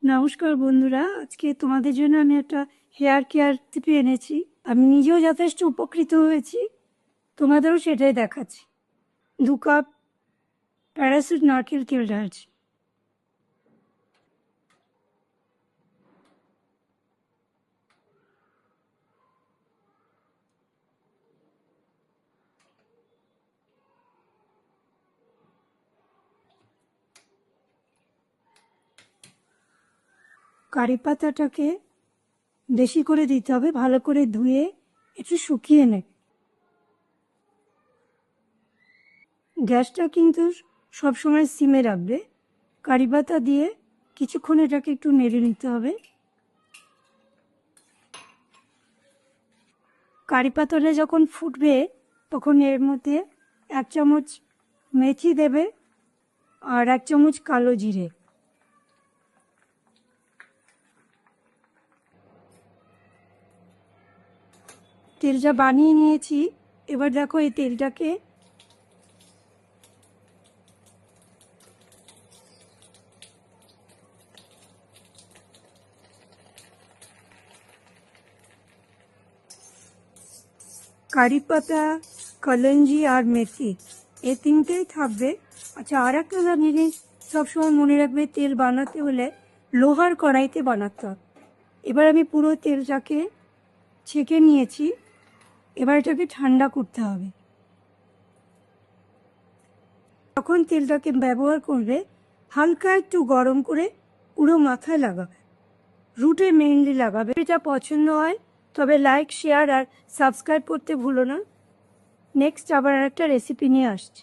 নমস্কার বন্ধুরা, আজকে তোমাদের জন্য আমি একটা হেয়ার কেয়ার রেসিপি এনেছি। আমি নিজেও যথেষ্ট উপকৃত হয়েছি, তোমাদেরও সেটাই দেখাচ্ছি। 2 কাপ প্যারাসুট নারকেল তেল ঢালছি। কারি পাতাটাকে বেশি করে দিতে হবে, ভালো করে ধুয়ে একটু শুকিয়ে নে। গ্যাসটা কিন্তু সবসময় সিমে রাখবে। কারি পাতা দিয়ে কিছুক্ষণ এটাকে একটু নেড়ে নিতে হবে। কারি পাতাটা যখন ফুটবে তখন এর মধ্যে 1 চামচ মেথি দেবে আর 1 চামচ কালো জিরে। তেলটা বানিয়ে নিয়েছি। এবার দেখো এই তেলটাকে কারি পাতা, কলঞ্জি আর মেথি এই তিনটেই থাকবে। আচ্ছা, আর একটা জিনিস সবসময় মনে রাখবে, তেল বানাতে হলে লোহার কড়াইতে বানাতে হবে। এবার আমি পুরো তেলটাকে ছেঁকে নিয়েছি। এবার এটাকে ঠান্ডা করতে হবে। যখন তেলটাকে ব্যবহার করবে হালকা একটু গরম করে পুরো মাথায় লাগাবে, রুটে মেইনলি লাগাবে। এটা পছন্দ হয় তবে লাইক, শেয়ার আর সাবস্ক্রাইব করতে ভুলো না। নেক্সট আবার একটা রেসিপি নিয়ে আসছি।